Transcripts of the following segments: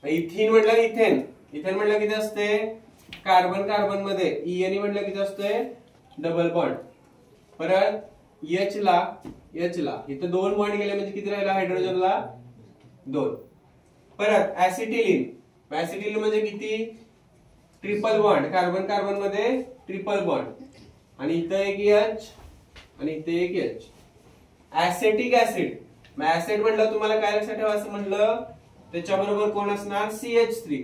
इथिन म्हटलं ethane, ethane म्हटलं किती असते कार्बन कार्बन मध्ये, इएन म्हटलं किती असते डबल बॉन्ड. परत एच ला इथं 2 बॉन्ड गेले म्हणजे किती राहिला हायड्रोजनला 2. परत ऍसिटिलीन, ऍसिटिलीन म्हणजे किती ट्रिपल बॉन्ड, कार्बन कार्बन मध्ये ट्रिपल बॉन्ड, आणि इथं एक एच आणि इथे एक एच. ऍसेटिक ऍसिड, ऍसिड म्हटलं तुम्हाला काय लक्षात ठेवायचं म्हटलं त्याच्याबरोबर कोण असणार CH3,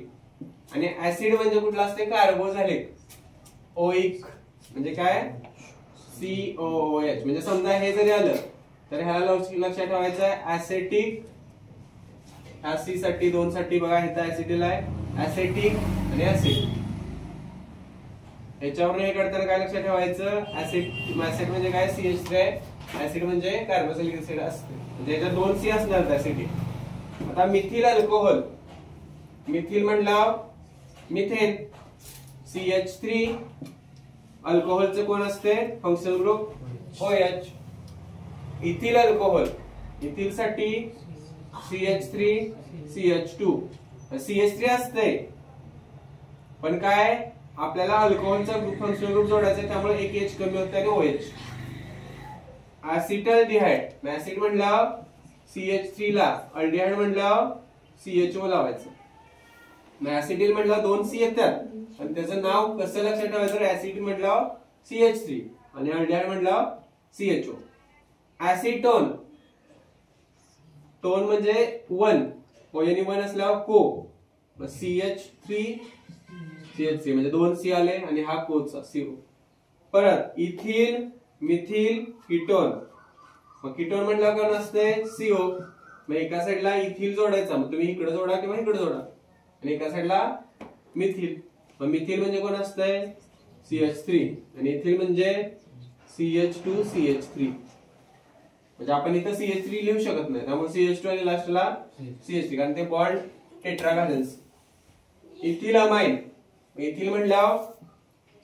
आणि ऍसिड म्हणजे कुठला असते कार्बोझॅलिक. ओइक म्हणजे काय COOH. म्हणजे समजा हे जरी आलं तर ह्याला लक्षात ठेवायचं आहे ऍसेटिक, ह्या C साठी 2 साठी बघा इथं ऍसिटिल आहे, ऍसेटिक आणि ऍसिड. याच्यावर हे करताना काय लक्षात ठेवायचं ऍसिड म्हणजे काय CH3 आहे, ऍसिड म्हणजे कार्बोक्सिलिक ऍसिड असते, म्हणजे याच्यात 2 C असणार ऍसिडिक. आता मिथिल अल्कोहोल, मिथिल म्हटलं मिथेन, CH3, अल्कोहोलचं कोण असते functional group OH. Ethyl alcohol, ethyl साठी CH3 CH2, CH3 असते पण काय आपल्याला अल्कोहोलचा फंक्शनल ग्रुप जोडायचा आहे त्यामुळे एक H कमी होते आणि OH. ऍसिटल्डिहाइड, ऍसिड म्हटलं CH3 ला, अल्डिहाइड म्हटलं CHO लावायचं. ऍसिडिल म्हटलं 2 C येतात आणि त्याचं नाव कसं लक्षात ठेवायचं, ऍसिड म्हटलं CH3 आणि अल्डिहाइड म्हटलं CHO. ऍसिटोन, टोन म्हणजे 1, ON 1 असल्यावर को, CH3 CH3 म्हणजे 2 C आले आणि हा कोचा CO. परत इथिल, मिथिल, कीटोन, मग कीटोन म्हटलं कोण असते CO. मग एका साईडला इथिल जोडायचा, मग तुम्ही इकडे जोडा किंवा इकडे जोडा, आणि एका साईडला मिथिल. मग मिथिल म्हणजे कोण असतंय CH3 आणि इथिल म्हणजे CH2 CH3. म्हणजे आपण इथं CH3 लिहू शकत नाही त्यामुळे CH2 आणि लास्टला CH3 कारण ते बॉन्ड टेट्राव्हॅलन्स. इथिल अमाइन, इथिल म्हटल्यावर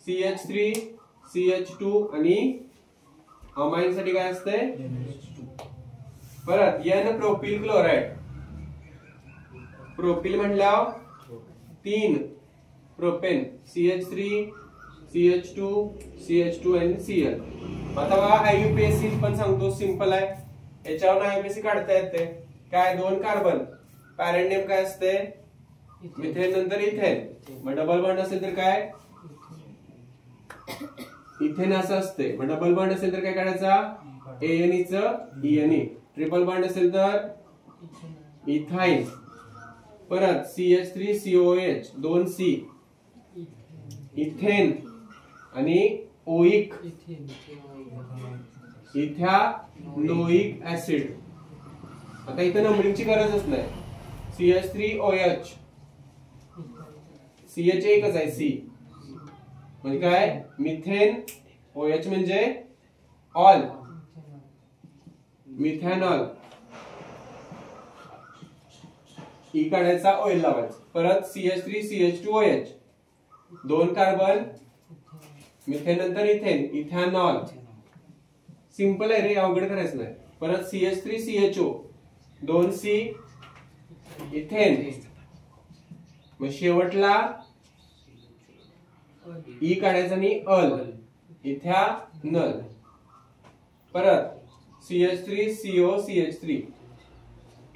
CH3 CH2 आणि अमाइन साठी काय असते परत N प्रोपिल क्लोराइड, प्रोपिल म्हटल्यावर 3 प्रोपेन, CH3 CH2 CH2 आणि Cl. आता बघा आययुपीएसी पण सांगतो सिंपल आहे, याच्यावर आययुपीएसी काढता येते. काय 2 कार्बन, पॅरेंट नेम काय असते मिथेन नंतर इथेन, मग डबल बॉन्ड असेल तर काय इथेन असं असते. मग डबल बॉन्ड असेल तर काय काढायचा ANE च ENE, ट्रिपल बॉन्ड असेल तर इथाइन. परत CH3 COH 2 C, इथेन आणि ओइक, इथॅनोइक ऍसिड. आता इथे नंबरिंगची गरजच नाही, CH3OH, CH एकच आहे C, म्हणजे काय मिथेन, OH म्हणजे ऑल, मिथॅनॉल, ई काढायचा ऑइल लावायचा. परत CH3 CH2OH 2 कार्बन, मिथेन नंतर इथेन, इथॅनॉल. सिंपल आहे रे, अवघड करायचं नाही. परत CH3 CHO 2 C, इथेन, मग शेवटला ई काढायचा आणि अल, इथॅनॉल. परत CH3 CO CH3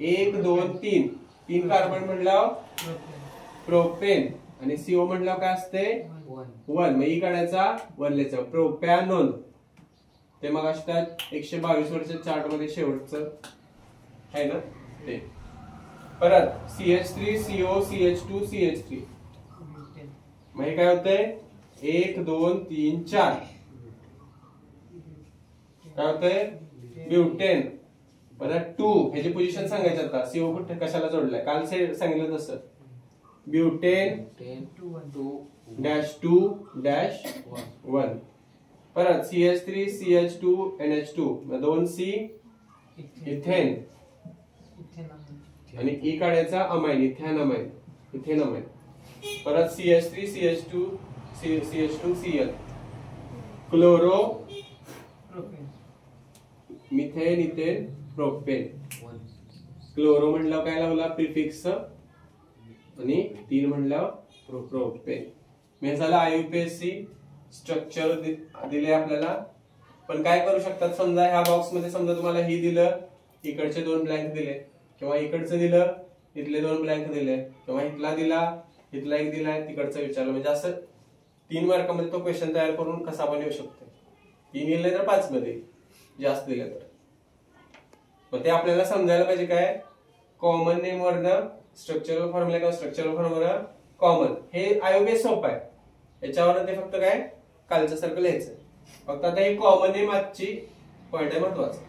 1 2 3, 3 कार्बन म्हटलं प्रोपेन आणि CO म्हटलं काय असते 1, मग ई काढायचा वरलेचा प्रोपॅनोन. ते मग असतात 122 वरच्या चार्ट मध्ये शेवटचं आहे ना ते. परत CH3 CO CH2 CH3, मग हे काय होतंय 1 2 3 4, काय होतंय ब्युटेन. परत 2, ह्याची पोझिशन सांगायचं आता, CO कुठे कशाला जोडलाय काल सांगितलं तसं, ब्युटेन 2-2-1. परत CH3 CH2 NH2 2 C, ethane आणि ई काढायचा अमाइन, इथॅनअमाइन, इथेनअमाइन. परत CH3 CH2 CH2 Cl, chloro methane ethane propane. Chloro म्हटलं काय लावला प्रिफिक्स आणि 3 म्हणल्यावर प्रोपेन. हे झालं IUPAC स्ट्रक्चर दिले आपल्याला. पण काय करू शकतात, समजा ह्या बॉक्स मध्ये समजा तुम्हाला ही दिलं, इकडचे 2 ब्लँक दिले, किंवा इकडचं दिलं, इथले 2 ब्लँक दिले, किंवा इथला दिला, इथला 1 दिलाय, तिकडचं विचारलं. म्हणजे असं 3 मार्कामध्ये तो क्वेश्चन तयार करून कसा पण येऊ शकतो. 3 दिले तर 5 मध्ये, जास्त दिले तर. मग ते आपल्याला समजायला पाहिजे काय, कॉमन नेम वरनं स्ट्रक्चरल फॉर्म्युला किंवा स्ट्रक्चरल फॉर्म्युला कॉमन. हे IUPAC सोपं आहे, याच्यावर ते फक्त काय कालच्या सारखं लिहायचं. फक्त आता हे कॉमन नेम आजची पॉइंट आहे महत्वाचा.